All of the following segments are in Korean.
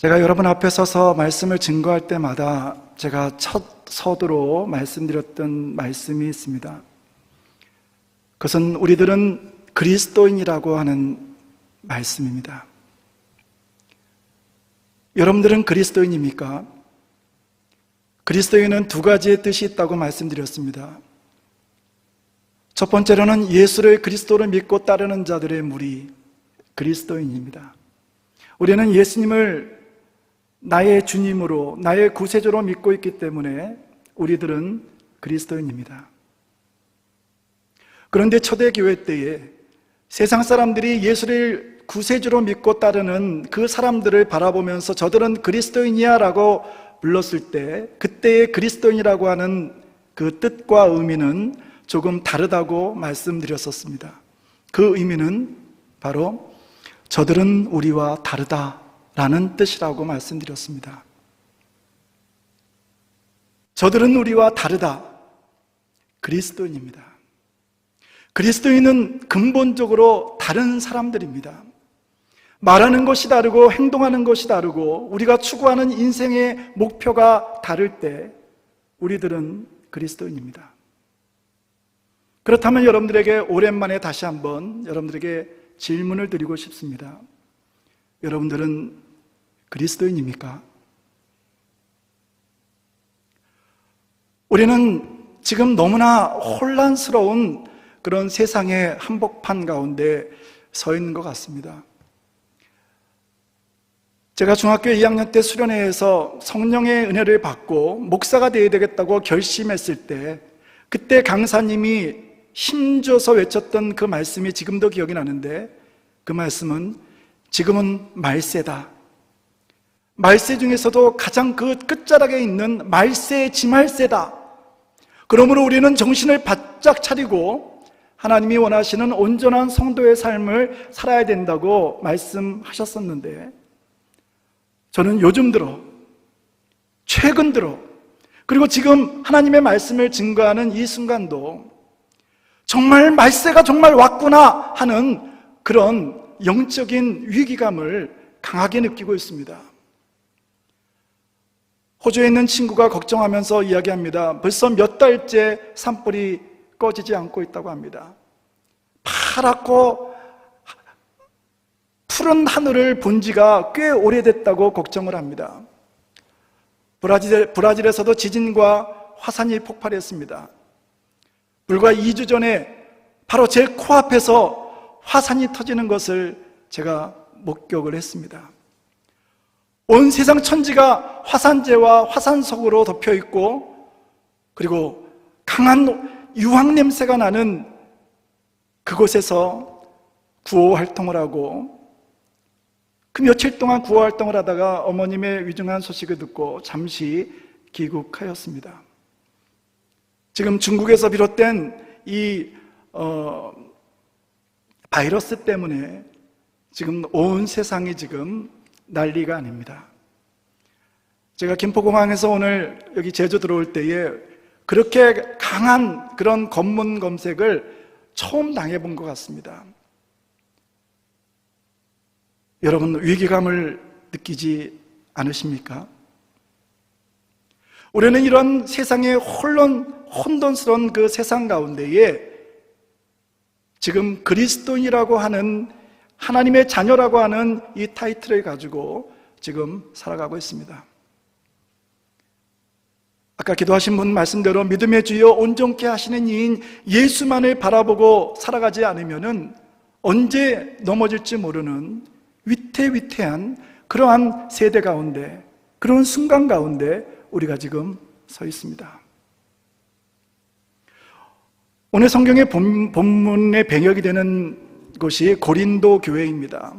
제가 여러분 앞에 서서 말씀을 증거할 때마다 제가 첫 서두로 말씀드렸던 말씀이 있습니다. 그것은 우리들은 그리스도인이라고 하는 말씀입니다. 여러분들은 그리스도인입니까? 그리스도인은 두 가지의 뜻이 있다고 말씀드렸습니다. 첫 번째로는 예수를 그리스도를 믿고 따르는 자들의 무리, 그리스도인입니다. 우리는 예수님을 나의 주님으로, 나의 구세주로 믿고 있기 때문에 우리들은 그리스도인입니다. 그런데 초대교회 때에 세상 사람들이 예수를 구세주로 믿고 따르는 그 사람들을 바라보면서 저들은 그리스도인이야 라고 불렀을 때, 그때의 그리스도인이라고 하는 그 뜻과 의미는 조금 다르다고 말씀드렸었습니다. 그 의미는 바로 저들은 우리와 다르다라는 뜻이라고 말씀드렸습니다. 저들은 우리와 다르다, 그리스도인입니다. 그리스도인은 근본적으로 다른 사람들입니다. 말하는 것이 다르고 행동하는 것이 다르고 우리가 추구하는 인생의 목표가 다를 때 우리들은 그리스도인입니다. 그렇다면 여러분들에게 오랜만에 다시 한번 여러분들에게 질문을 드리고 싶습니다. 여러분들은 그리스도인입니까? 우리는 지금 너무나 혼란스러운 그런 세상의 한복판 가운데 서 있는 것 같습니다. 제가 중학교 2학년 때 수련회에서 성령의 은혜를 받고 목사가 되어야 되겠다고 결심했을 때, 그때 강사님이 힘줘서 외쳤던 그 말씀이 지금도 기억이 나는데, 그 말씀은 지금은 말세다. 말세 중에서도 가장 그 끝자락에 있는 말세의 지말세다. 그러므로 우리는 정신을 바짝 차리고 하나님이 원하시는 온전한 성도의 삶을 살아야 된다고 말씀하셨었는데, 저는 요즘 들어, 최근 들어, 그리고 지금 하나님의 말씀을 증거하는 이 순간도 정말 말세가 정말 왔구나 하는 그런 영적인 위기감을 강하게 느끼고 있습니다. 호주에 있는 친구가 걱정하면서 이야기합니다. 벌써 몇 달째 산불이 꺼지지 않고 있다고 합니다. 파랗고 푸른 하늘을 본 지가 꽤 오래됐다고 걱정을 합니다. 브라질에서도 지진과 화산이 폭발했습니다. 불과 2주 전에 바로 제 코앞에서 화산이 터지는 것을 제가 목격을 했습니다. 온 세상 천지가 화산재와 화산석으로 덮여 있고, 그리고 강한 유황 냄새가 나는 그곳에서 구호 활동을 하고, 그 며칠 동안 구호 활동을 하다가 어머님의 위중한 소식을 듣고 잠시 귀국하였습니다. 지금 중국에서 비롯된 이 바이러스 때문에 지금 온 세상이 지금 난리가 아닙니다. 제가 김포공항에서 오늘 여기 제주 들어올 때에 그렇게 강한 그런 검문 검색을 처음 당해본 것 같습니다. 여러분, 위기감을 느끼지 않으십니까? 우리는 이런 세상의 혼돈스러운 그 세상 가운데에 지금 그리스도인이라고 하는, 하나님의 자녀라고 하는 이 타이틀을 가지고 지금 살아가고 있습니다. 아까 기도하신 분 말씀대로 믿음의 주여 온전케 하시는 이인 예수만을 바라보고 살아가지 않으면은 언제 넘어질지 모르는 위태위태한 그러한 세대 가운데, 그런 순간 가운데 우리가 지금 서 있습니다. 오늘 성경의 본문의 배경이 되는 곳이 고린도 교회입니다.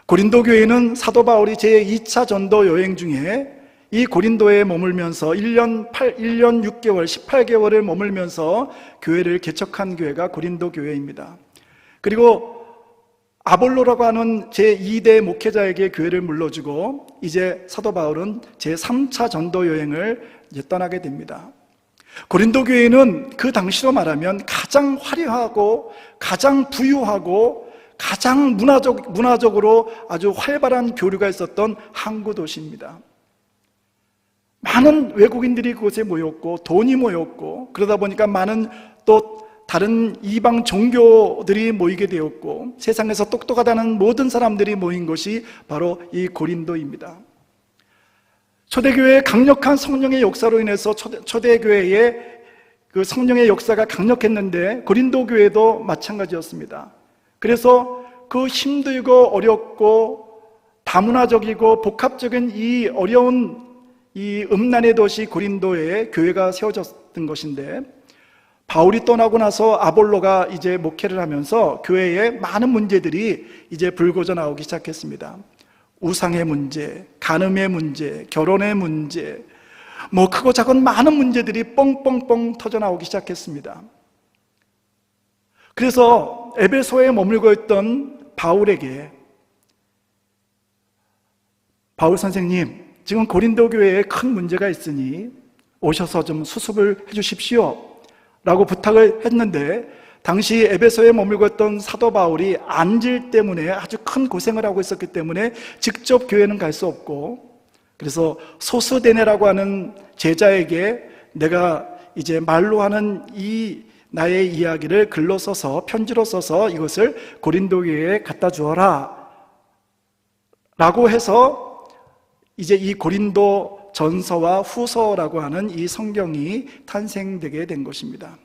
고린도 교회는 사도 바울이 제2차 전도 여행 중에 이 고린도에 머물면서 1년 6개월, 18개월을 머물면서 교회를 개척한 교회가 고린도 교회입니다. 그리고 아볼로라고 하는 제2대 목회자에게 교회를 물려주고 이제 사도 바울은 제3차 전도 여행을 떠나게 됩니다. 고린도 교회는 그 당시로 말하면 가장 화려하고 가장 부유하고 가장 문화적으로 아주 활발한 교류가 있었던 항구 도시입니다. 많은 외국인들이 그곳에 모였고 돈이 모였고 그러다 보니까 많은 또 다른 이방 종교들이 모이게 되었고 세상에서 똑똑하다는 모든 사람들이 모인 곳이 바로 이 고린도입니다. 초대교회의 강력한 성령의 역사로 인해서 초대교회의 그 성령의 역사가 강력했는데 고린도 교회도 마찬가지였습니다. 그래서 그 힘들고 어렵고 다문화적이고 복합적인 이 어려운 이 음란의 도시 고린도에 교회가 세워졌던 것인데 바울이 떠나고 나서 아볼로가 이제 목회를 하면서 교회에 많은 문제들이 이제 불거져 나오기 시작했습니다. 우상의 문제, 간음의 문제, 결혼의 문제, 뭐 크고 작은 많은 문제들이 뻥뻥뻥 터져 나오기 시작했습니다. 그래서 에베소에 머물고 있던 바울에게 바울 선생님, 지금 고린도 교회에 큰 문제가 있으니 오셔서 좀 수습을 해주십시오 라고 부탁을 했는데 당시 에베소에 머물고 있던 사도 바울이 안질 때문에 아주 큰 고생을 하고 있었기 때문에 직접 교회는 갈 수 없고 그래서 소스데네라고 하는 제자에게 내가 이제 말로 하는 이 나의 이야기를 글로 써서 편지로 써서 이것을 고린도 교회에 갖다 주어라 라고 해서 이제 이 고린도 전서와 후서라고 하는 이 성경이 탄생되게 된 것입니다.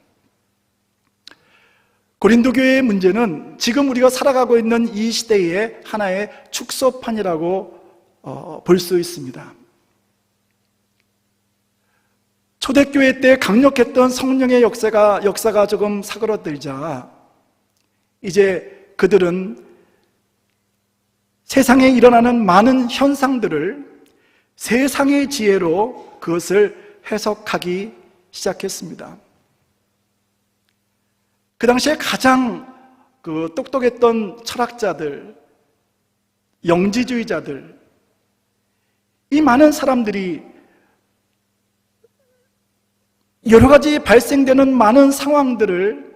고린도 교회의 문제는 지금 우리가 살아가고 있는 이 시대의 하나의 축소판이라고 볼 수 있습니다. 초대교회 때 강력했던 성령의 역사가 조금 사그러들자 이제 그들은 세상에 일어나는 많은 현상들을 세상의 지혜로 그것을 해석하기 시작했습니다. 그 당시에 가장 똑똑했던 철학자들, 영지주의자들, 이 많은 사람들이 여러 가지 발생되는 많은 상황들을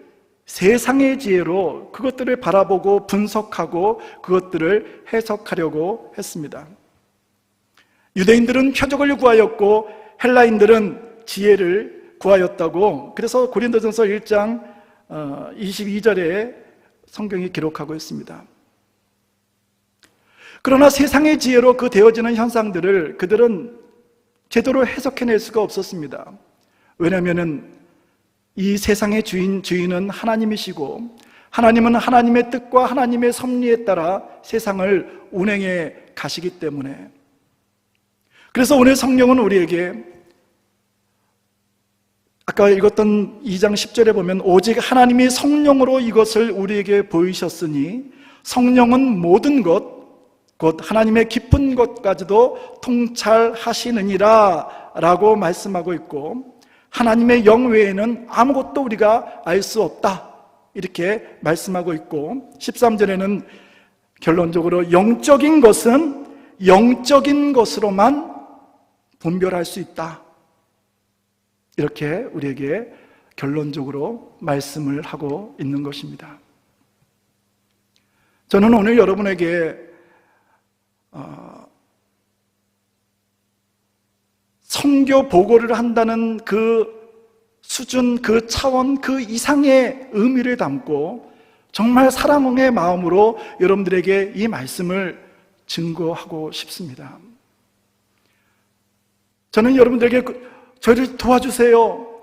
세상의 지혜로 그것들을 바라보고 분석하고 그것들을 해석하려고 했습니다. 유대인들은 표적을 구하였고 헬라인들은 지혜를 구하였다고 그래서 고린도전서 1장 22절에 성경이 기록하고 있습니다. 그러나 세상의 지혜로 그 되어지는 현상들을 그들은 제대로 해석해낼 수가 없었습니다. 왜냐하면 이 세상의 주인은 하나님이시고 하나님은 하나님의 뜻과 하나님의 섭리에 따라 세상을 운행해 가시기 때문에 그래서 오늘 성경은 우리에게 아까 읽었던 2장 10절에 보면 오직 하나님이 성령으로 이것을 우리에게 보이셨으니 성령은 모든 것 곧 하나님의 깊은 것까지도 통찰하시느니라 라고 말씀하고 있고 하나님의 영 외에는 아무것도 우리가 알 수 없다 이렇게 말씀하고 있고 13절에는 결론적으로 영적인 것은 영적인 것으로만 분별할 수 있다 이렇게 우리에게 결론적으로 말씀을 하고 있는 것입니다. 저는 오늘 여러분에게 선교 보고를 한다는 그 수준, 그 차원, 그 이상의 의미를 담고 정말 사랑의 마음으로 여러분들에게 이 말씀을 증거하고 싶습니다. 저는 여러분들에게 저희를 도와주세요.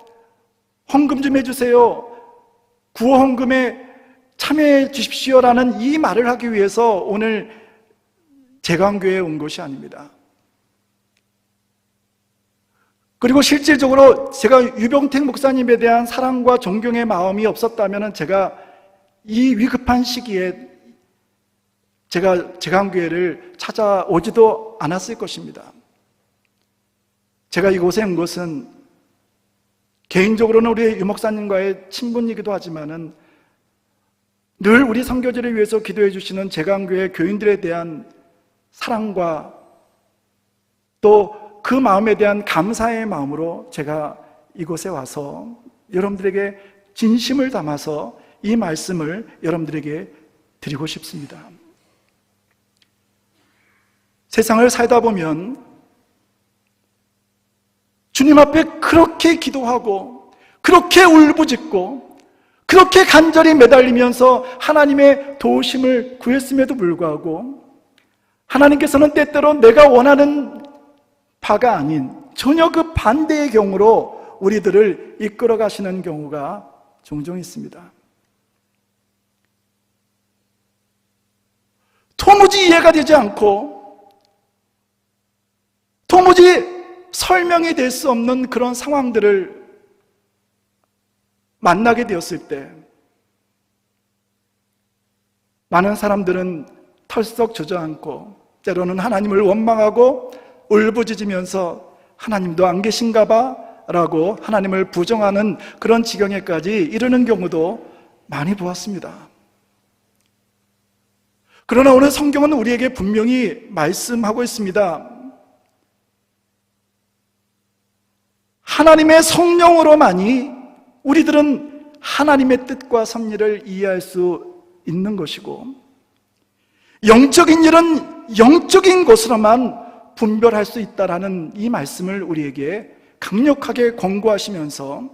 헌금 좀 해주세요. 구호 헌금에 참여해 주십시오라는 이 말을 하기 위해서 오늘 제강교회에 온 것이 아닙니다. 그리고 실질적으로 제가 유병택 목사님에 대한 사랑과 존경의 마음이 없었다면 제가 이 위급한 시기에 제가 제강교회를 찾아오지도 않았을 것입니다. 제가 이곳에 온 것은 개인적으로는 우리 유 목사님과의 친분이기도 하지만은 늘 우리 선교지를 위해서 기도해 주시는 제강교회 교인들에 대한 사랑과 또 그 마음에 대한 감사의 마음으로 제가 이곳에 와서 여러분들에게 진심을 담아서 이 말씀을 여러분들에게 드리고 싶습니다. 세상을 살다 보면 주님 앞에 그렇게 기도하고 그렇게 울부짖고 그렇게 간절히 매달리면서 하나님의 도우심을 구했음에도 불구하고 하나님께서는 때때로 내가 원하는 바가 아닌 전혀 그 반대의 경우로 우리들을 이끌어 가시는 경우가 종종 있습니다. 도무지 이해가 되지 않고 도무지 설명이 될 수 없는 그런 상황들을 만나게 되었을 때 많은 사람들은 털썩 주저앉고 때로는 하나님을 원망하고 울부짖으면서 하나님도 안 계신가 봐 라고 하나님을 부정하는 그런 지경에까지 이르는 경우도 많이 보았습니다. 그러나 오늘 성경은 우리에게 분명히 말씀하고 있습니다. 하나님의 성령으로만이 우리들은 하나님의 뜻과 섭리를 이해할 수 있는 것이고 영적인 일은 영적인 것으로만 분별할 수 있다라는 이 말씀을 우리에게 강력하게 권고하시면서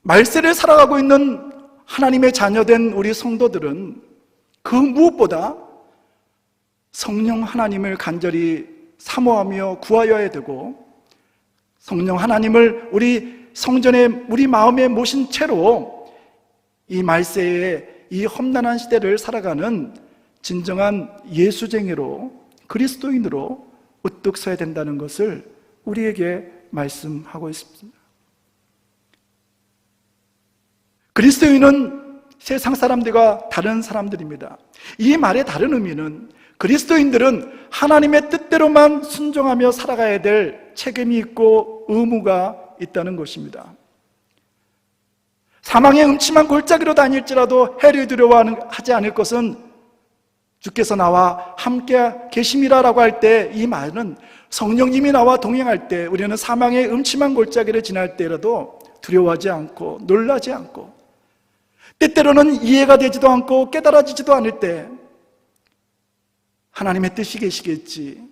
말세를 살아가고 있는 하나님의 자녀된 우리 성도들은 그 무엇보다 성령 하나님을 간절히 사모하며 구하여야 되고 성령 하나님을 우리 성전에 우리 마음에 모신 채로 이 말세의 이 험난한 시대를 살아가는 진정한 예수쟁이로 그리스도인으로 우뚝 서야 된다는 것을 우리에게 말씀하고 있습니다. 그리스도인은 세상 사람들과 다른 사람들입니다. 이 말의 다른 의미는 그리스도인들은 하나님의 뜻대로만 순종하며 살아가야 될 책임이 있고 의무가 있다는 것입니다. 사망의 음침한 골짜기로 다닐지라도 해를 두려워하지 않을 것은 주께서 나와 함께 계심이라라고 할 때 이 말은 성령님이 나와 동행할 때 우리는 사망의 음침한 골짜기를 지날 때라도 두려워하지 않고 놀라지 않고 때때로는 이해가 되지도 않고 깨달아지지도 않을 때 하나님의 뜻이 계시겠지,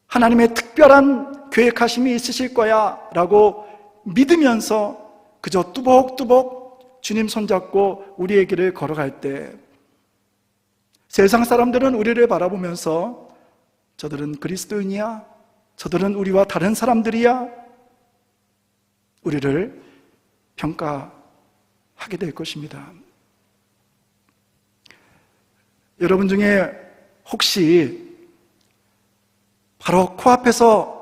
하나님의 특별한 계획하심이 있으실 거야 라고 믿으면서 그저 뚜벅뚜벅 주님 손잡고 우리의 길을 걸어갈 때 세상 사람들은 우리를 바라보면서 저들은 그리스도인이야? 저들은 우리와 다른 사람들이야? 우리를 평가하게 될 것입니다. 여러분 중에 혹시 바로 코앞에서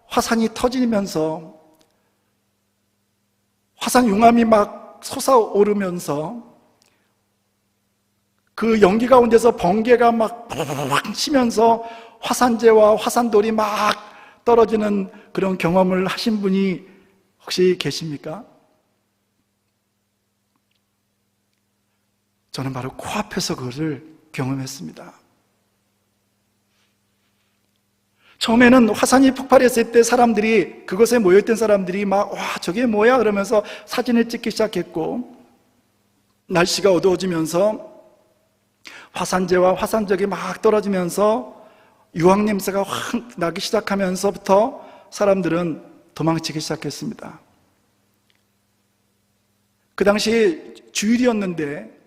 화산이 터지면서 화산 용암이 막 솟아오르면서 그 연기 가운데서 번개가 막 치면서 화산재와 화산돌이 막 떨어지는 그런 경험을 하신 분이 혹시 계십니까? 저는 바로 코앞에서 그것을 경험했습니다. 처음에는 화산이 폭발했을 때 사람들이, 그곳에 모여있던 사람들이 막, 와, 저게 뭐야? 그러면서 사진을 찍기 시작했고, 날씨가 어두워지면서 화산재와 화산적이 막 떨어지면서 유황 냄새가 확 나기 시작하면서부터 사람들은 도망치기 시작했습니다. 그 당시 주일이었는데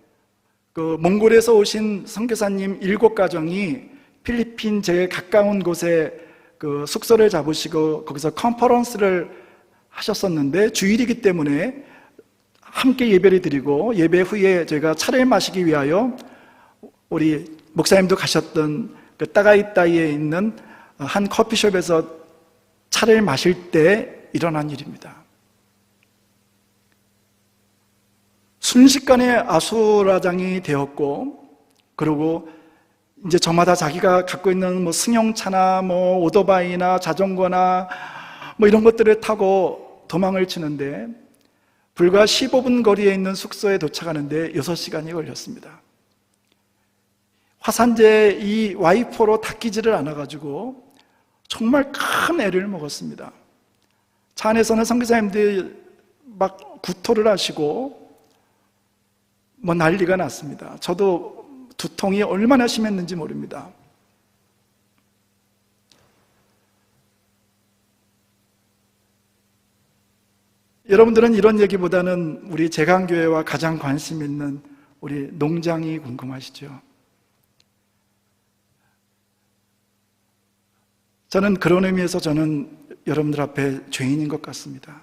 그 몽골에서 오신 선교사님 7가정이 필리핀 제일 가까운 곳에 그 숙소를 잡으시고 거기서 컨퍼런스를 하셨었는데 주일이기 때문에 함께 예배를 드리고 예배 후에 저희가 차를 마시기 위하여 우리 목사님도 가셨던 그 따가이따이에 있는 한 커피숍에서 차를 마실 때 일어난 일입니다. 순식간에 아수라장이 되었고, 그리고 이제 저마다 자기가 갖고 있는 뭐 승용차나 뭐 오토바이나 자전거나 뭐 이런 것들을 타고 도망을 치는데 불과 15분 거리에 있는 숙소에 도착하는데 6시간이 걸렸습니다. 화산재 이 와이퍼로 닦이지를 않아가지고 정말 큰 애를 먹었습니다. 차 안에서는 선교사님들이 막 구토를 하시고 뭐 난리가 났습니다. 저도 두통이 얼마나 심했는지 모릅니다. 여러분들은 이런 얘기보다는 우리 제강교회와 가장 관심 있는 우리 농장이 궁금하시죠? 저는 그런 의미에서 저는 여러분들 앞에 죄인인 것 같습니다.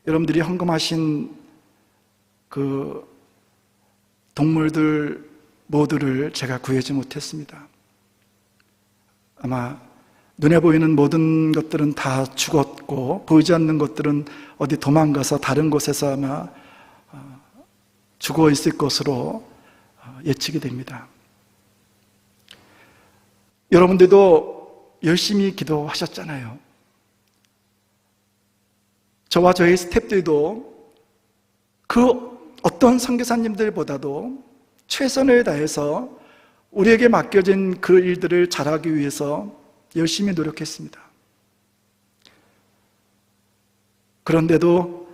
여러분들이 헌금하신 그 동물들 모두를 제가 구하지 못했습니다. 아마 눈에 보이는 모든 것들은 다 죽었고 보이지 않는 것들은 어디 도망가서 다른 곳에서 아마 죽어 있을 것으로 예측이 됩니다. 여러분들도 열심히 기도하셨잖아요. 저와 저희 스태프들도 그 어떤 선교사님들보다도 최선을 다해서 우리에게 맡겨진 그 일들을 잘하기 위해서 열심히 노력했습니다. 그런데도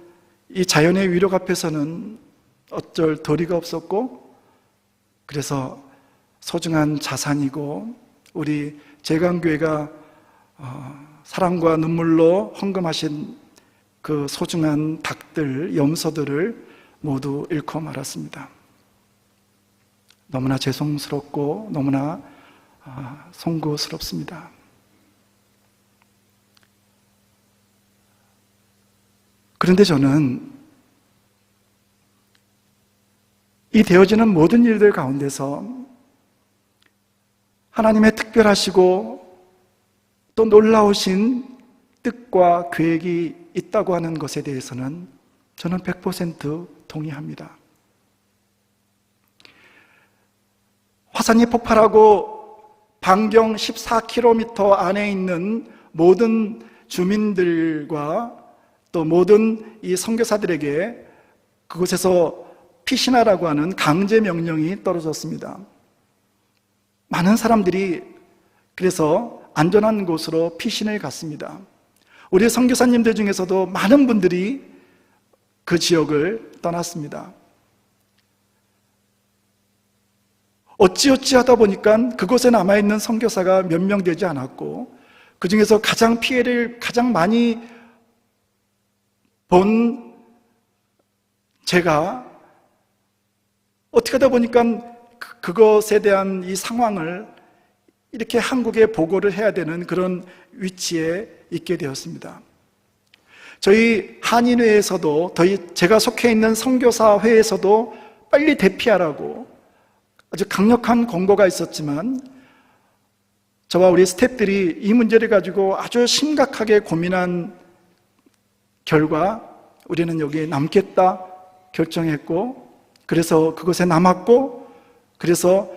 이 자연의 위력 앞에서는 어쩔 도리가 없었고, 그래서 소중한 자산이고 우리 제강교회가 사랑과 눈물로 헌금하신 그 소중한 닭들, 염소들을 모두 잃고 말았습니다. 너무나 죄송스럽고 너무나 송구스럽습니다. 그런데 저는 이 되어지는 모든 일들 가운데서 하나님의 특별하시고 또 놀라우신 뜻과 계획이 있다고 하는 것에 대해서는 저는 100% 동의합니다. 화산이 폭발하고 반경 14km 안에 있는 모든 주민들과 또 모든 이 선교사들에게 그곳에서 피신하라고 하는 강제 명령이 떨어졌습니다. 많은 사람들이 그래서 안전한 곳으로 피신을 갔습니다. 우리 선교사님들 중에서도 많은 분들이 그 지역을 떠났습니다. 어찌어찌 하다 보니까 그곳에 남아있는 선교사가 몇 명 되지 않았고, 그 중에서 가장 피해를 가장 많이 본 제가 어떻게 하다 보니까 그것에 대한 이 상황을 이렇게 한국에 보고를 해야 되는 그런 위치에 있게 되었습니다. 저희 한인회에서도, 제가 속해 있는 선교사회에서도 빨리 대피하라고 아주 강력한 권고가 있었지만, 저와 우리 스태프들이 이 문제를 가지고 아주 심각하게 고민한 결과 우리는 여기에 남겠다 결정했고, 그래서 그곳에 남았고, 그래서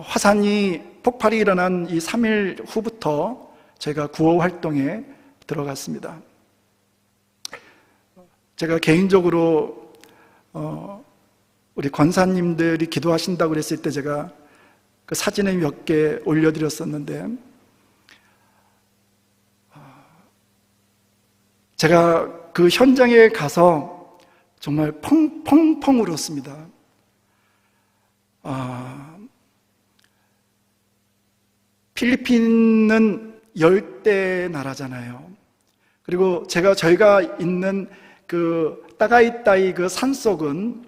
화산이 폭발이 일어난 이 3일 후부터 제가 구호 활동에 들어갔습니다. 제가 개인적으로 우리 권사님들이 기도하신다고 그랬을 때 제가 그 사진을 몇 개 올려드렸었는데, 제가 그 현장에 가서 정말 펑펑 울었습니다. 필리핀은 열대 나라잖아요. 그리고 저희가 있는 그 따가이따이 그 산속은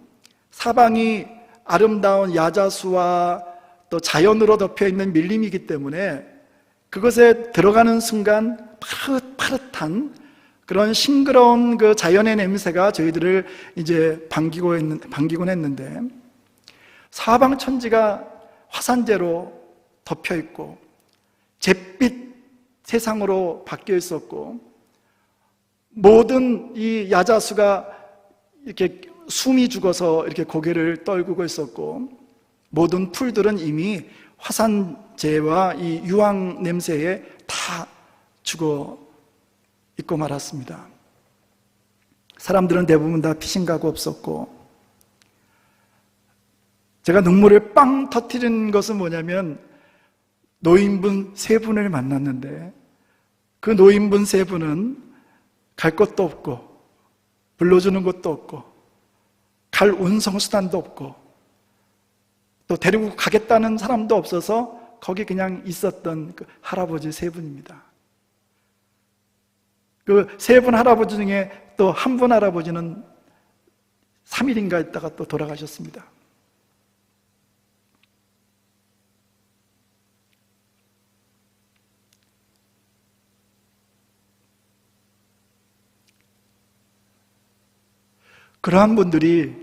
사방이 아름다운 야자수와 또 자연으로 덮여 있는 밀림이기 때문에 그것에 들어가는 순간 파릇파릇한 그런 싱그러운 그 자연의 냄새가 저희들을 이제 반기곤 했는데, 사방 천지가 화산재로 덮여 있고 잿빛 세상으로 바뀌어 있었고, 모든 이 야자수가 이렇게 숨이 죽어서 이렇게 고개를 떨구고 있었고, 모든 풀들은 이미 화산재와 이 유황 냄새에 다 죽어 있고 말았습니다. 사람들은 대부분 다 피신가고 없었고, 제가 눈물을 빵 터뜨린 것은 뭐냐면, 노인분 3분을 만났는데 그 노인분 3분은 갈 곳도 없고 불러주는 곳도 없고 갈 운송수단도 없고 또 데리고 가겠다는 사람도 없어서 거기 그냥 있었던 그 할아버지 세 분입니다. 그 세 분 할아버지 중에 또 한 분 할아버지는 3일인가 있다가 또 돌아가셨습니다. 그러한 분들이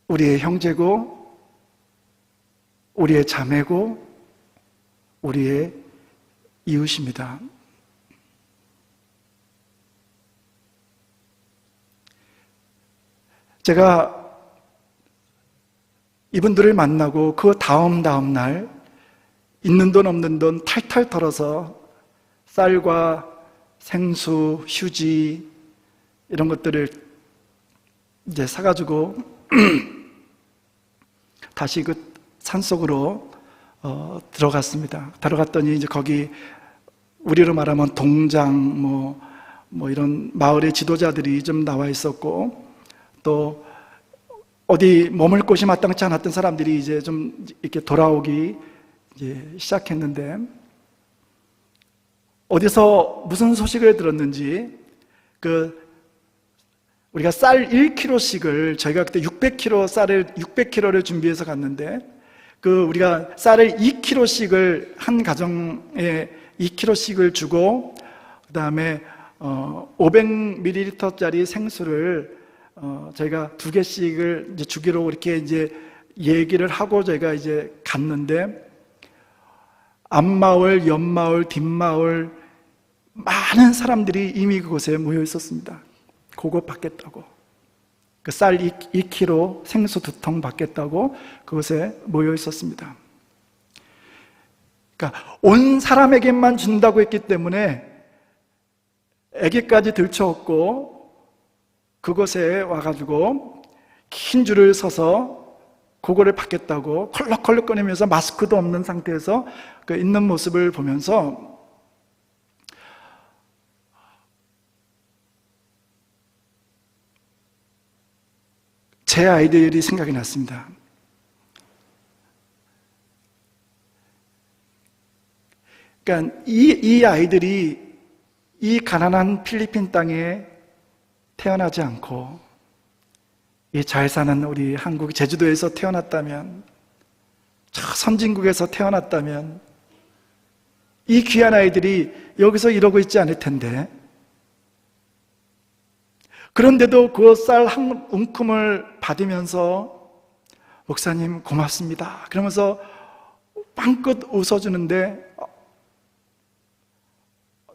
우리의 형제고, 우리의 자매고, 우리의 이웃입니다. 제가 이분들을 만나고 그 다음 날 있는 돈 없는 돈 탈탈 털어서 쌀과 생수, 휴지 이런 것들을 이제 사가지고 다시 그 산속으로 들어갔습니다. 들어갔더니 이제 거기 우리로 말하면 동장 뭐 이런 마을의 지도자들이 좀 나와 있었고, 또 어디 머물 곳이 마땅치 않았던 사람들이 이제 좀 이렇게 돌아오기 이제 시작했는데, 어디서 무슨 소식을 들었는지 우리가 쌀 1kg씩을, 저희가 그때 600kg를 준비해서 갔는데, 우리가 쌀을 2kg씩을 한 가정에 2kg씩을 주고, 그 다음에 500ml짜리 생수를 저희가 2개씩을 이제 주기로 이렇게 이제 얘기를 하고 저희가 이제 갔는데, 앞마을, 옆마을, 뒷마을 많은 사람들이 이미 그곳에 모여 있었습니다. 그거 받겠다고, 그 쌀 2kg 생수 2통 받겠다고 그곳에 모여 있었습니다. 그러니까 온 사람에게만 준다고 했기 때문에 애기까지 들쳐왔고, 그곳에 와가지고 긴 줄을 서서 그거를 받겠다고 컬럭컬럭거리면서 마스크도 없는 상태에서 있는 모습을 보면서 제 아이들이 생각이 났습니다. 그러니까 이 아이들이 이 가난한 필리핀 땅에 태어나지 않고 이 잘 사는 우리 한국 제주도에서 태어났다면, 저 선진국에서 태어났다면 이 귀한 아이들이 여기서 이러고 있지 않을 텐데, 그런데도 그 쌀 한 움큼을 받으면서 목사님 고맙습니다 그러면서 빵긋 웃어주는데,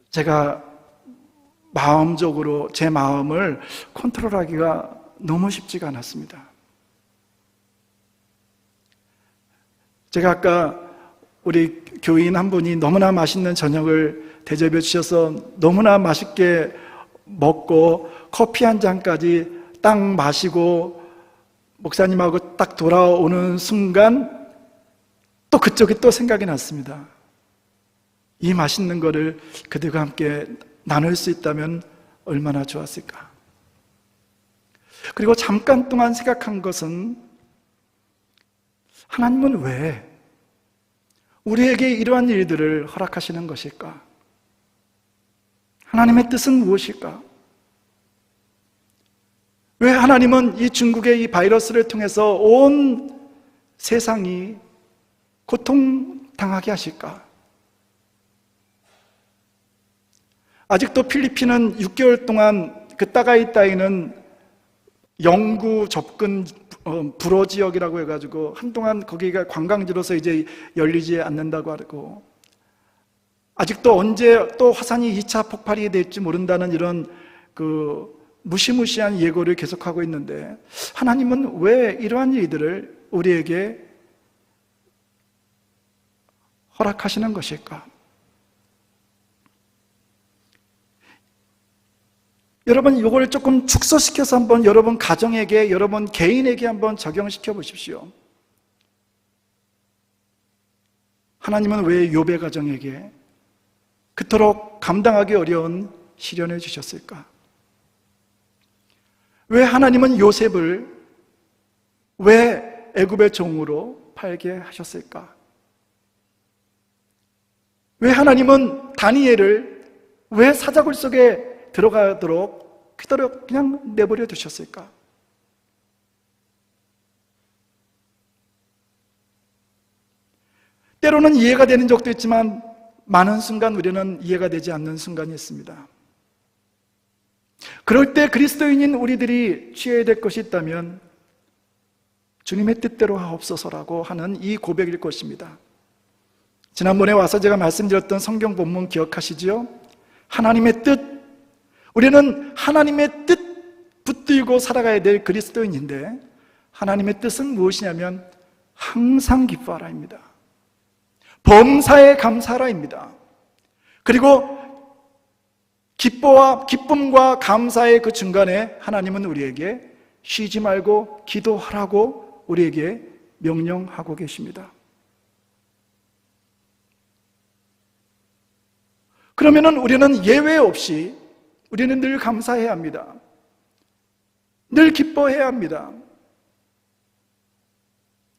제가 마음적으로 제 마음을 컨트롤하기가 너무 쉽지가 않았습니다. 제가 아까 우리 교인 한 분이 너무나 맛있는 저녁을 대접해 주셔서 너무나 맛있게 먹고 커피 한 잔까지 딱 마시고 목사님하고 딱 돌아오는 순간 또 그쪽이 또 생각이 났습니다. 이 맛있는 거를 그들과 함께 나눌 수 있다면 얼마나 좋았을까. 그리고 잠깐 동안 생각한 것은, 하나님은 왜 우리에게 이러한 일들을 허락하시는 것일까? 하나님의 뜻은 무엇일까? 왜 하나님은 이 중국의 이 바이러스를 통해서 온 세상이 고통당하게 하실까? 아직도 필리핀은 6개월 동안 그 따가이 따위는 영구 접근 불어 지역이라고 해가지고 한동안 거기가 관광지로서 이제 열리지 않는다고 하고, 아직도 언제 또 화산이 2차 폭발이 될지 모른다는 이런 무시무시한 예고를 계속하고 있는데, 하나님은 왜 이러한 일들을 우리에게 허락하시는 것일까? 여러분, 이걸 조금 축소시켜서 한번 여러분 가정에게, 여러분 개인에게 한번 적용시켜 보십시오. 하나님은 왜 욥의 가정에게 그토록 감당하기 어려운 시련을 주셨을까? 왜 하나님은 요셉을 왜 애굽의 종으로 팔게 하셨을까? 왜 하나님은 다니엘을 왜 사자굴 속에 들어가도록 그대로 그냥 내버려 두셨을까? 때로는 이해가 되는 적도 있지만 많은 순간 우리는 이해가 되지 않는 순간이 있습니다. 그럴 때 그리스도인인 우리들이 취해야 될 것이 있다면 주님의 뜻대로 하옵소서라고 하는 이 고백일 것입니다. 지난번에 와서 제가 말씀드렸던 성경 본문 기억하시죠? 하나님의 뜻, 우리는 하나님의 뜻 붙들고 살아가야 될 그리스도인인데 하나님의 뜻은 무엇이냐면 항상 기뻐하라입니다. 범사에 감사하라입니다. 그리고 기쁨과 감사의 그 중간에 하나님은 우리에게 쉬지 말고 기도하라고 우리에게 명령하고 계십니다. 그러면은 우리는 예외 없이 우리는 늘 감사해야 합니다. 늘 기뻐해야 합니다.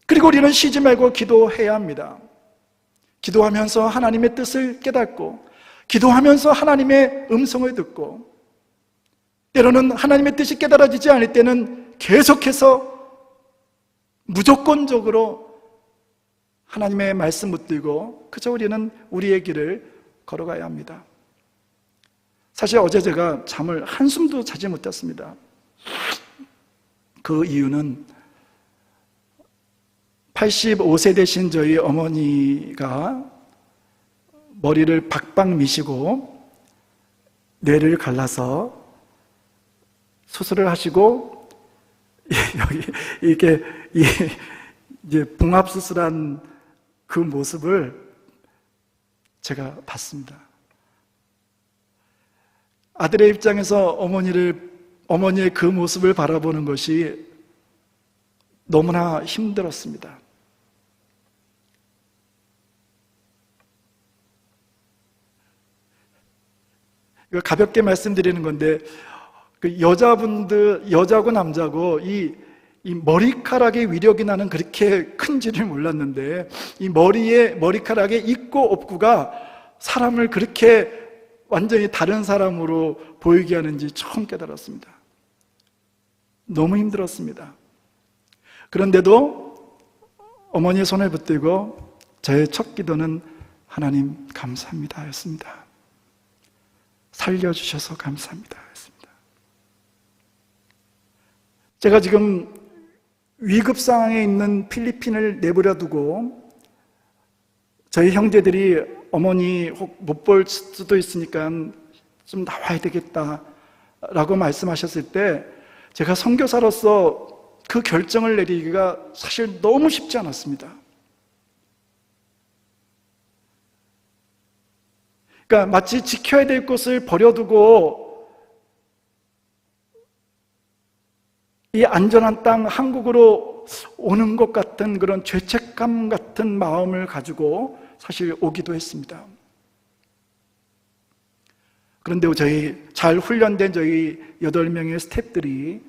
그리고 우리는 쉬지 말고 기도해야 합니다. 기도하면서 하나님의 뜻을 깨닫고 기도하면서 하나님의 음성을 듣고 때로는 하나님의 뜻이 깨달아지지 않을 때는 계속해서 무조건적으로 하나님의 말씀 붙들고 그저 우리는 우리의 길을 걸어가야 합니다. 사실 어제 제가 잠을 한숨도 자지 못했습니다. 그 이유는 85세 되신 저희 어머니가 머리를 박박 미시고 뇌를 갈라서 수술을 하시고 여기 이게 이제 봉합 수술한 그 모습을 제가 봤습니다. 아들의 입장에서 어머니의 그 모습을 바라보는 것이 너무나 힘들었습니다. 이거 가볍게 말씀드리는 건데, 그 여자고 남자고 이 머리카락의 위력이 나는 그렇게 큰지를 몰랐는데, 이 머리카락의 있고 없고가 사람을 그렇게 완전히 다른 사람으로 보이게 하는지 처음 깨달았습니다. 너무 힘들었습니다. 그런데도 어머니의 손을 붙들고 저의 첫 기도는 하나님 감사합니다 였습니다. 살려주셔서 감사합니다 였습니다. 제가 지금 위급 상황에 있는 필리핀을 내버려 두고 저희 형제들이 어머니 혹 못 볼 수도 있으니까 좀 나와야 되겠다라고 말씀하셨을 때 제가 선교사로서 그 결정을 내리기가 사실 너무 쉽지 않았습니다. 그러니까 마치 지켜야 될 것을 버려두고 이 안전한 땅 한국으로 오는 것 같은 그런 죄책감 같은 마음을 가지고 사실 오기도 했습니다. 그런데 저희 잘 훈련된 저희 8명의 스태프들이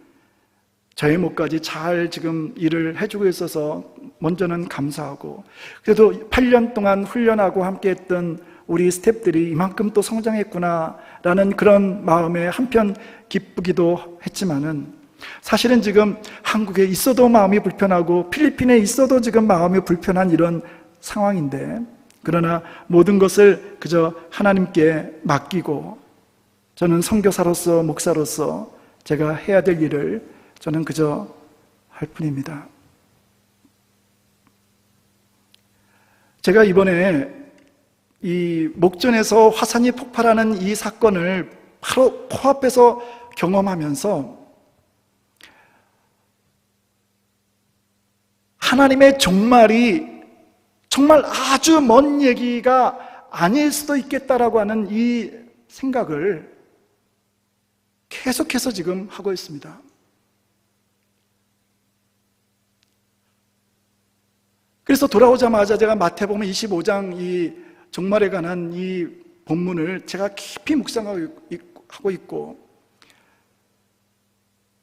저의 목까지 잘 지금 일을 해주고 있어서 먼저는 감사하고, 그래도 8년 동안 훈련하고 함께했던 우리 스태프들이 이만큼 또 성장했구나라는 그런 마음에 한편 기쁘기도 했지만은, 사실은 지금 한국에 있어도 마음이 불편하고 필리핀에 있어도 지금 마음이 불편한 이런 상황인데, 그러나 모든 것을 그저 하나님께 맡기고 저는 선교사로서 목사로서 제가 해야 될 일을 저는 그저 할 뿐입니다. 제가 이번에 이 목전에서 화산이 폭발하는 이 사건을 바로 코앞에서 경험하면서 하나님의 종말이 정말 아주 먼 얘기가 아닐 수도 있겠다라고 하는 이 생각을 계속해서 지금 하고 있습니다. 그래서 돌아오자마자 제가 마태복음 25장 이 종말에 관한 이 본문을 제가 깊이 묵상하고 있고,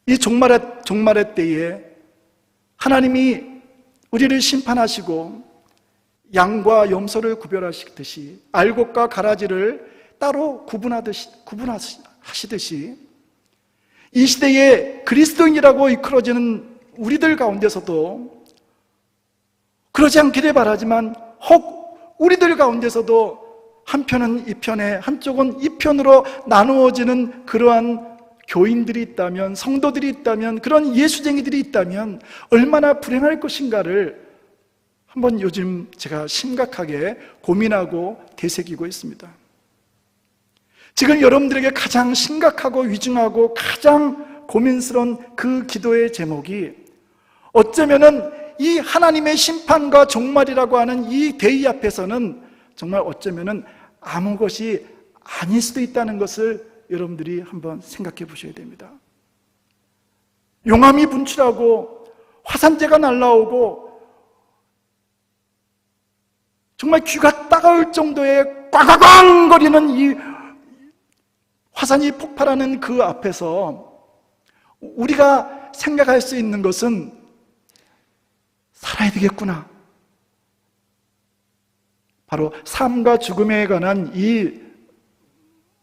이 종말의 때에 하나님이 우리를 심판하시고 양과 염소를 구별하시듯이 알곡과 가라지를 따로 구분하시듯이 이 시대에 그리스도인이라고 이끌어지는 우리들 가운데서도 그러지 않기를 바라지만 혹 우리들 가운데서도 한편은 이 편에 한쪽은 이 편으로 나누어지는 그러한 교인들이 있다면, 성도들이 있다면, 그런 예수쟁이들이 있다면 얼마나 불행할 것인가를 한번 요즘 제가 심각하게 고민하고 되새기고 있습니다. 지금 여러분들에게 가장 심각하고 위중하고 가장 고민스러운 그 기도의 제목이 어쩌면은 이 하나님의 심판과 종말이라고 하는 이 대의 앞에서는 정말 어쩌면은 아무 것이 아닐 수도 있다는 것을 여러분들이 한번 생각해 보셔야 됩니다. 용암이 분출하고 화산재가 날라오고 정말 귀가 따가울 정도의 꽝꽝꽝거리는 이 화산이 폭발하는 그 앞에서 우리가 생각할 수 있는 것은 살아야 되겠구나. 바로 삶과 죽음에 관한 이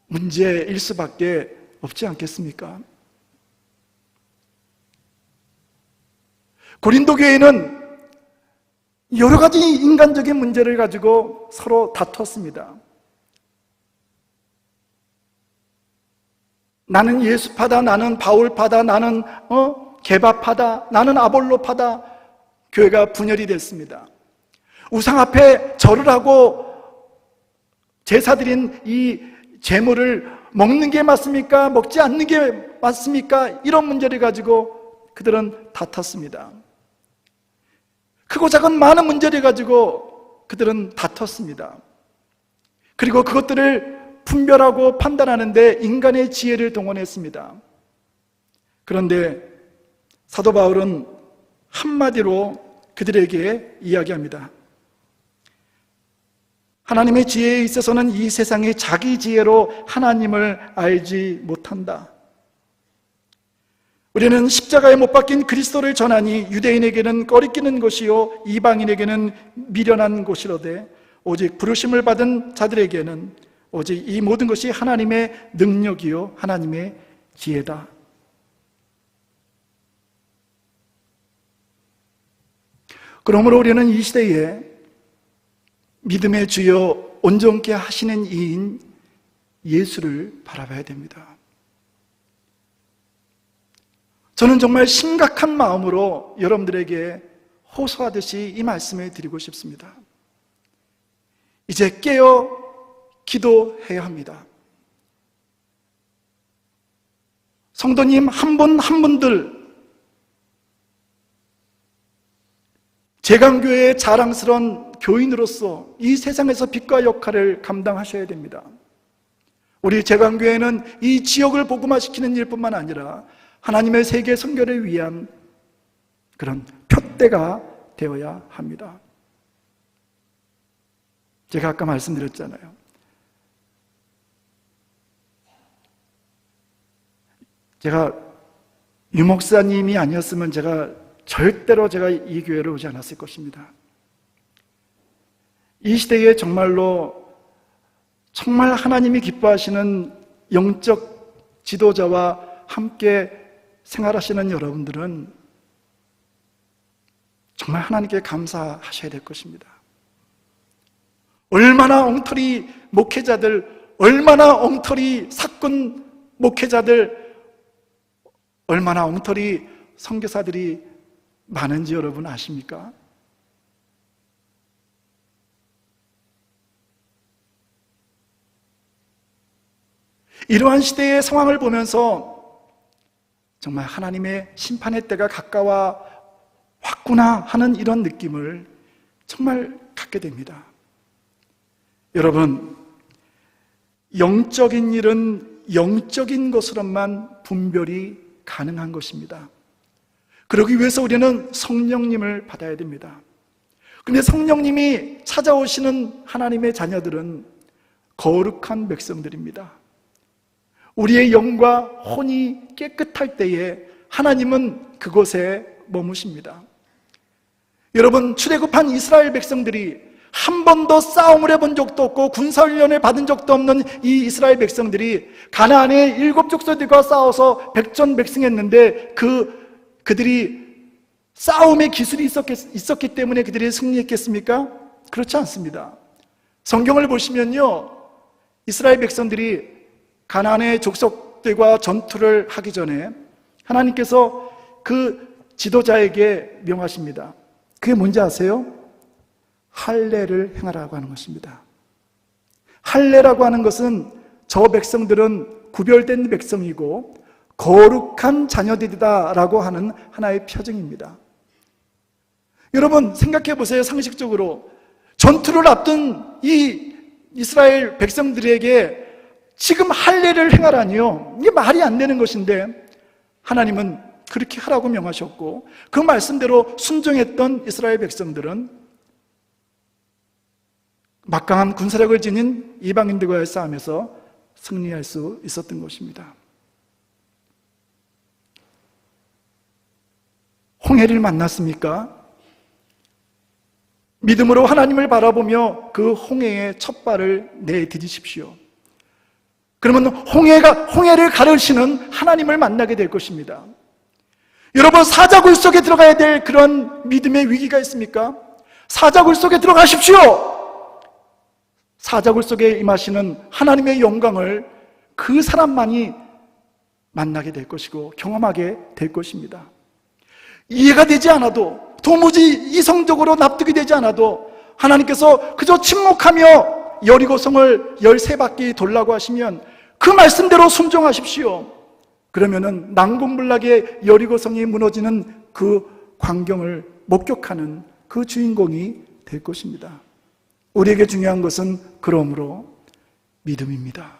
문제일 수밖에 없지 않겠습니까? 고린도 교회는 여러 가지 인간적인 문제를 가지고 서로 다퉜습니다. 나는 예수파다, 나는 바울파다, 나는 게바파다, 나는 아볼로파다. 교회가 분열이 됐습니다. 우상 앞에 절을 하고 제사드린 이 제물을 먹는 게 맞습니까? 먹지 않는 게 맞습니까? 이런 문제를 가지고 그들은 다퉜습니다. 크고 작은 많은 문제를 가지고 그들은 다퉜습니다. 그리고 그것들을 분별하고 판단하는데 인간의 지혜를 동원했습니다. 그런데 사도 바울은 한마디로 그들에게 이야기합니다. 하나님의 지혜에 있어서는 이 세상이 자기 지혜로 하나님을 알지 못한다. 우리는 십자가에 못 박힌 그리스도를 전하니 유대인에게는 꺼리끼는 것이요 이방인에게는 미련한 것이로되 오직 부르심을 받은 자들에게는 오직 이 모든 것이 하나님의 능력이요 하나님의 지혜다. 그러므로 우리는 이 시대에 믿음의 주여 온전케 하시는 이인 예수를 바라봐야 됩니다. 저는 정말 심각한 마음으로 여러분들에게 호소하듯이 이 말씀을 드리고 싶습니다. 이제 깨어 기도해야 합니다. 성도님 한 분 한 분들 제강교회의 자랑스러운 교인으로서 이 세상에서 빛과 역할을 감당하셔야 됩니다. 우리 제강교회는 이 지역을 복음화시키는 일뿐만 아니라 하나님의 세계 선교를 위한 그런 표대가 되어야 합니다. 제가 아까 말씀드렸잖아요. 제가 유목사님이 아니었으면 절대로 제가 이 교회로 오지 않았을 것입니다. 이 시대에 정말 하나님이 기뻐하시는 영적 지도자와 함께 생활하시는 여러분들은 정말 하나님께 감사하셔야 될 것입니다. 얼마나 엉터리 목회자들, 얼마나 엉터리 사꾼 목회자들, 얼마나 엉터리 선교사들이 많은지 여러분 아십니까? 이러한 시대의 상황을 보면서 정말 하나님의 심판의 때가 가까워 왔구나 하는 이런 느낌을 정말 갖게 됩니다. 여러분, 영적인 일은 영적인 것으로만 분별이 가능한 것입니다. 그러기 위해서 우리는 성령님을 받아야 됩니다. 그런데 성령님이 찾아오시는 하나님의 자녀들은 거룩한 백성들입니다. 우리의 영과 혼이 깨끗할 때에 하나님은 그곳에 머무십니다. 여러분, 출애굽한 이스라엘 백성들이 한 번도 싸움을 해본 적도 없고 군사훈련을 받은 적도 없는 이 이스라엘 백성들이 가나안의 7족속들과 싸워서 백전백승했는데 그들이 싸움의 기술이 있었기 때문에 그들이 승리했겠습니까? 그렇지 않습니다. 성경을 보시면요, 이스라엘 백성들이 가나안의 족속들과 전투를 하기 전에 하나님께서 그 지도자에게 명하십니다. 그게 뭔지 아세요? 할례를 행하라고 하는 것입니다. 할례라고 하는 것은 저 백성들은 구별된 백성이고 거룩한 자녀들이다라고 하는 하나의 표징입니다. 여러분, 생각해 보세요. 상식적으로 전투를 앞둔 이 이스라엘 백성들에게 지금 할례를 행하라니요, 이게 말이 안 되는 것인데 하나님은 그렇게 하라고 명하셨고 그 말씀대로 순종했던 이스라엘 백성들은 막강한 군사력을 지닌 이방인들과의 싸움에서 승리할 수 있었던 것입니다. 홍해를 만났습니까? 믿음으로 하나님을 바라보며 그 홍해의 첫 발을 내디디십시오. 그러면 홍해를 가르시는 하나님을 만나게 될 것입니다. 여러분, 사자굴 속에 들어가야 될 그런 믿음의 위기가 있습니까? 사자굴 속에 들어가십시오. 사자굴 속에 임하시는 하나님의 영광을 그 사람만이 만나게 될 것이고 경험하게 될 것입니다. 이해가 되지 않아도, 도무지 이성적으로 납득이 되지 않아도 하나님께서 그저 침묵하며 여리고성을 13바퀴 돌라고 하시면 그 말씀대로 순종하십시오. 그러면은 난공불락의 여리고성이 무너지는 그 광경을 목격하는 그 주인공이 될 것입니다. 우리에게 중요한 것은 그러므로 믿음입니다.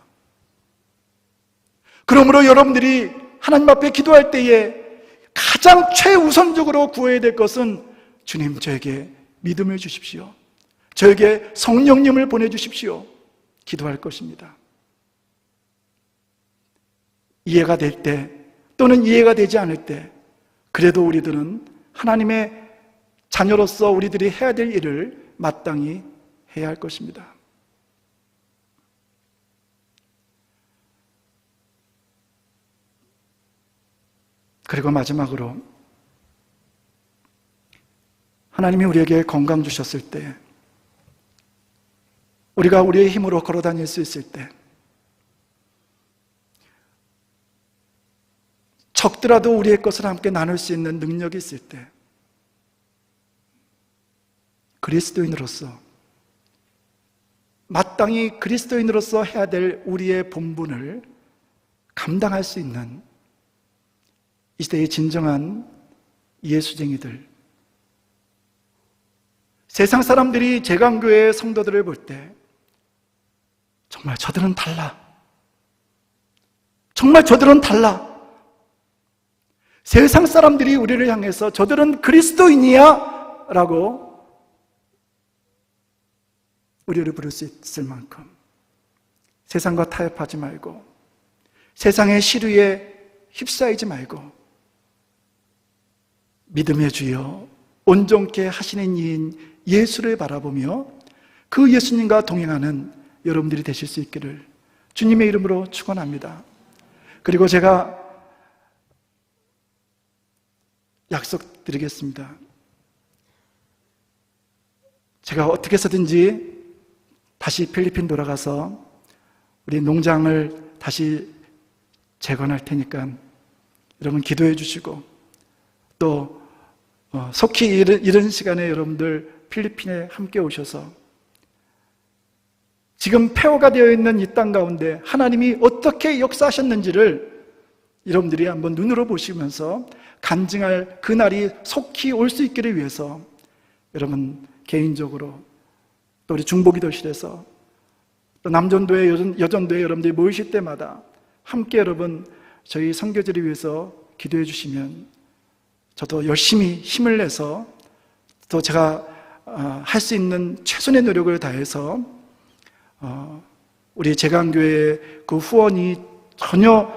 그러므로 여러분들이 하나님 앞에 기도할 때에 가장 최우선적으로 구해야 될 것은 주님, 저에게 믿음을 주십시오. 저에게 성령님을 보내주십시오. 기도할 것입니다. 이해가 될 때 또는 이해가 되지 않을 때 그래도 우리들은 하나님의 자녀로서 우리들이 해야 될 일을 마땅히 해야 할 것입니다. 그리고 마지막으로 하나님이 우리에게 건강 주셨을 때, 우리가 우리의 힘으로 걸어 다닐 수 있을 때, 적더라도 우리의 것을 함께 나눌 수 있는 능력이 있을 때, 그리스도인으로서 마땅히 그리스도인으로서 해야 될 우리의 본분을 감당할 수 있는 이 시대의 진정한 예수쟁이들, 세상 사람들이 제강교회 성도들을 볼 때 정말 저들은 달라, 정말 저들은 달라, 세상 사람들이 우리를 향해서 저들은 그리스도인이야 라고 우리를 부를 수 있을 만큼 세상과 타협하지 말고 세상의 시류에 휩싸이지 말고 믿음의 주여 온전케 하시는 이인 예수를 바라보며 그 예수님과 동행하는 여러분들이 되실 수 있기를 주님의 이름으로 축원합니다. 그리고 제가 약속드리겠습니다. 제가 어떻게 해서든지 다시 필리핀 돌아가서 우리 농장을 다시 재건할 테니까 여러분 기도해 주시고, 또 속히 이런 시간에 여러분들 필리핀에 함께 오셔서 지금 폐허가 되어 있는 이 땅 가운데 하나님이 어떻게 역사하셨는지를 여러분들이 한번 눈으로 보시면서 간증할 그날이 속히 올 수 있기를 위해서 여러분 개인적으로, 또 우리 중보기도실에서, 또 남전도회, 여전도회 여러분들이 모이실 때마다 함께 여러분 저희 선교지를 위해서 기도해 주시면 저도 열심히 힘을 내서 또 제가 할 수 있는 최선의 노력을 다해서 우리 제강교회의 그 후원이 전혀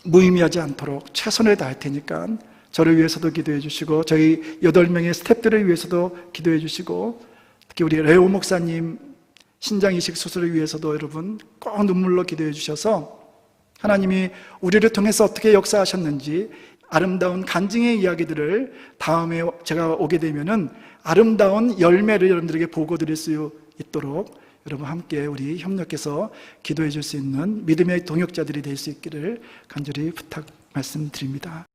무의미하지 않도록 최선을 다할 테니까 저를 위해서도 기도해 주시고 저희 8명의 스태프들을 위해서도 기도해 주시고 특히 우리 레오 목사님 신장 이식 수술을 위해서도 여러분 꼭 눈물로 기도해 주셔서 하나님이 우리를 통해서 어떻게 역사하셨는지 아름다운 간증의 이야기들을 다음에 제가 오게 되면은 아름다운 열매를 여러분들에게 보고 드릴 수 있도록 여러분 함께 우리 협력해서 기도해 줄 수 있는 믿음의 동역자들이 될 수 있기를 간절히 부탁 말씀드립니다.